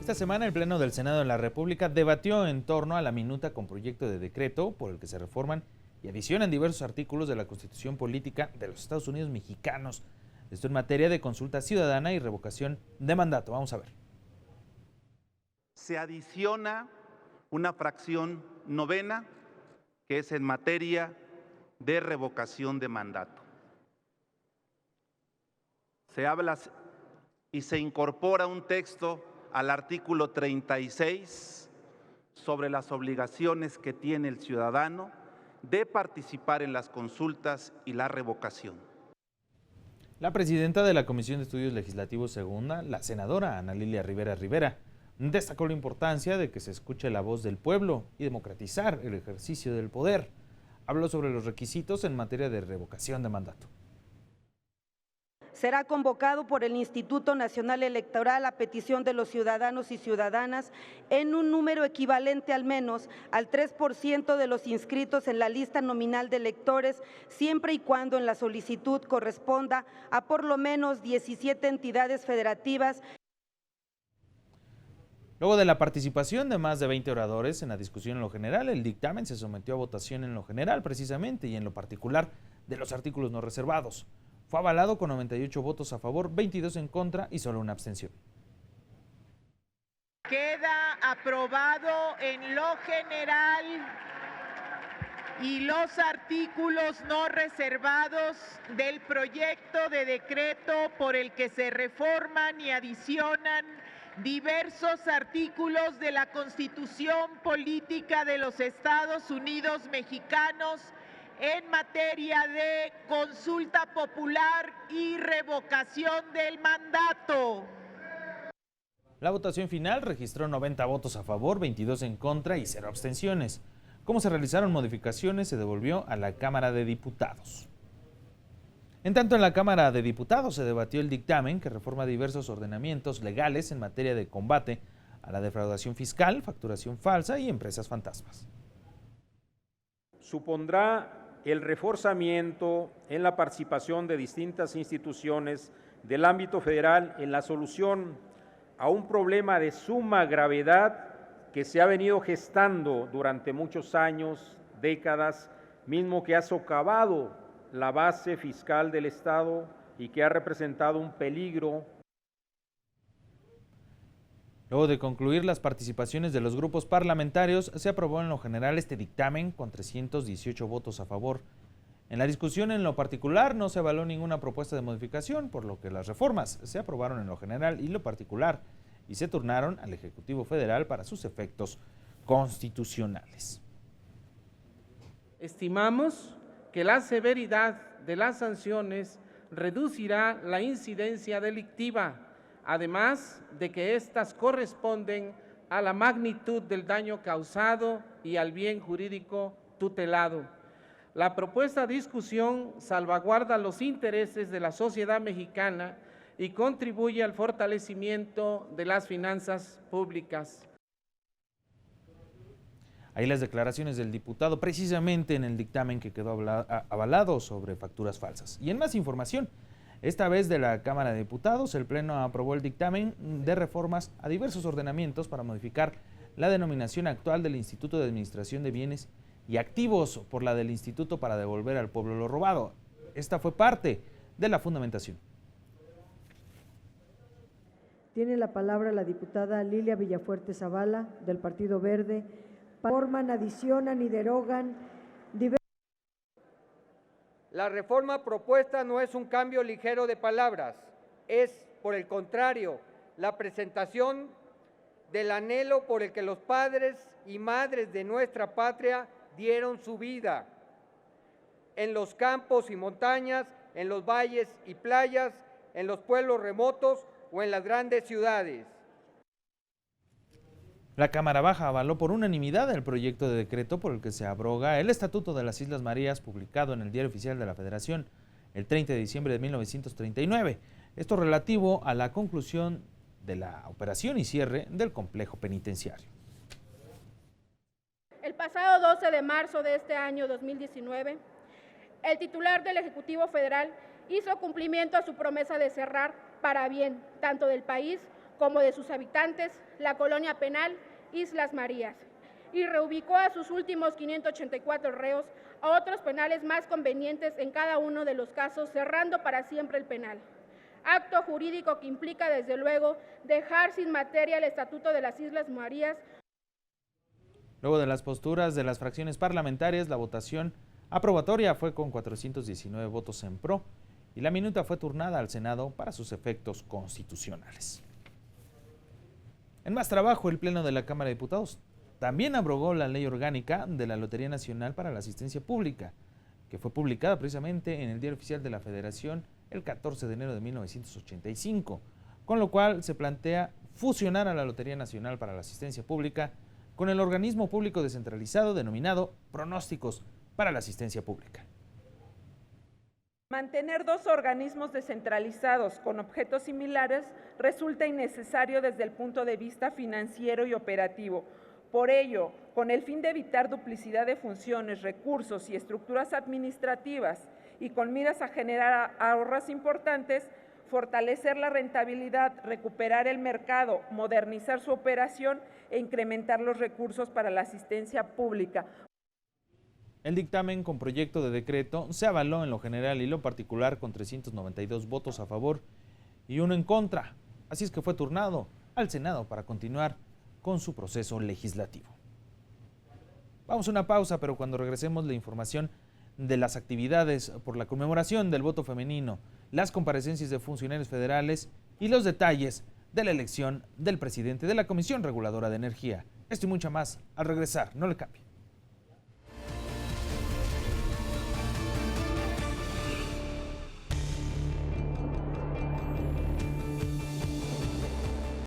Esta semana el Pleno del Senado de la República debatió en torno a la minuta con proyecto de decreto por el que se reforman y adicionan diversos artículos de la Constitución Política de los Estados Unidos Mexicanos. Esto en materia de consulta ciudadana y revocación de mandato. Vamos a ver. Se adiciona una fracción novena que es en materia de revocación de mandato. Se habla y se incorpora un texto al artículo 36 sobre las obligaciones que tiene el ciudadano de participar en las consultas y la revocación. La presidenta de la Comisión de Estudios Legislativos Segunda, la senadora Ana Lilia Rivera Rivera, destacó la importancia de que se escuche la voz del pueblo y democratizar el ejercicio del poder. Habló sobre los requisitos en materia de revocación de mandato. Será convocado por el Instituto Nacional Electoral a petición de los ciudadanos y ciudadanas en un número equivalente al menos al 3% de los inscritos en la lista nominal de electores, siempre y cuando en la solicitud corresponda a por lo menos 17 entidades federativas. Luego de la participación de más de 20 oradores en la discusión en lo general, el dictamen se sometió a votación en lo general precisamente y en lo particular de los artículos no reservados. Fue avalado con 98 votos a favor, 22 en contra y solo una abstención. Queda aprobado en lo general y los artículos no reservados del proyecto de decreto por el que se reforman y adicionan diversos artículos de la Constitución Política de los Estados Unidos Mexicanos en materia de consulta popular y revocación del mandato. La votación final registró 90 votos a favor, 22 en contra y 0 abstenciones. Como se realizaron modificaciones, se devolvió a la Cámara de Diputados. En tanto, en la Cámara de Diputados se debatió el dictamen que reforma diversos ordenamientos legales en materia de combate a la defraudación fiscal, facturación falsa y empresas fantasmas. Supondrá el reforzamiento en la participación de distintas instituciones del ámbito federal en la solución a un problema de suma gravedad que se ha venido gestando durante muchos años, décadas, mismo que ha socavado la base fiscal del Estado y que ha representado un peligro. Luego de concluir las participaciones de los grupos parlamentarios, se aprobó en lo general este dictamen con 318 votos a favor. En la discusión en lo particular no se avaló ninguna propuesta de modificación, por lo que las reformas se aprobaron en lo general y lo particular y se turnaron al Ejecutivo Federal para sus efectos constitucionales. Estimamos que la severidad de las sanciones reducirá la incidencia delictiva, además de que éstas corresponden a la magnitud del daño causado y al bien jurídico tutelado. La propuesta discusión salvaguarda los intereses de la sociedad mexicana y contribuye al fortalecimiento de las finanzas públicas. Ahí las declaraciones del diputado precisamente en el dictamen que quedó avalado sobre facturas falsas. Y en más información, esta vez de la Cámara de Diputados, el Pleno aprobó el dictamen de reformas a diversos ordenamientos para modificar la denominación actual del Instituto de Administración de Bienes y Activos por la del Instituto para devolver al pueblo lo robado. Esta fue parte de la fundamentación. Tiene la palabra la diputada Lilia Villafuerte Zavala, del Partido Verde. Reforman, adicionan y derogan diversos. La reforma propuesta no es un cambio ligero de palabras, es, por el contrario, la presentación del anhelo por el que los padres y madres de nuestra patria dieron su vida en los campos y montañas, en los valles y playas, en los pueblos remotos o en las grandes ciudades. La Cámara Baja avaló por unanimidad el proyecto de decreto por el que se abroga el Estatuto de las Islas Marías publicado en el Diario Oficial de la Federación el 30 de diciembre de 1939. Esto relativo a la conclusión de la operación y cierre del complejo penitenciario. El pasado 12 de marzo de este año 2019, el titular del Ejecutivo Federal hizo cumplimiento a su promesa de cerrar para bien tanto del país como de sus habitantes, la colonia penal Islas Marías, y reubicó a sus últimos 584 reos a otros penales más convenientes en cada uno de los casos, cerrando para siempre el penal. Acto jurídico que implica, desde luego, dejar sin materia el Estatuto de las Islas Marías. Luego de las posturas de las fracciones parlamentarias, la votación aprobatoria fue con 419 votos en pro y la minuta fue turnada al Senado para sus efectos constitucionales. En más trabajo, el Pleno de la Cámara de Diputados también abrogó la Ley Orgánica de la Lotería Nacional para la Asistencia Pública, que fue publicada precisamente en el Diario Oficial de la Federación el 14 de enero de 1985, con lo cual se plantea fusionar a la Lotería Nacional para la Asistencia Pública con el organismo público descentralizado denominado Pronósticos para la Asistencia Pública. Mantener dos organismos descentralizados con objetos similares resulta innecesario desde el punto de vista financiero y operativo. Por ello, con el fin de evitar duplicidad de funciones, recursos y estructuras administrativas y con miras a generar ahorros importantes, fortalecer la rentabilidad, recuperar el mercado, modernizar su operación e incrementar los recursos para la asistencia pública. El dictamen con proyecto de decreto se avaló en lo general y lo particular con 392 votos a favor y 1 en contra. Así es que fue turnado al Senado para continuar con su proceso legislativo. Vamos a una pausa, pero cuando regresemos la información de las actividades por la conmemoración del voto femenino, las comparecencias de funcionarios federales y los detalles de la elección del presidente de la Comisión Reguladora de Energía. Esto y mucho más al regresar, no le cambie.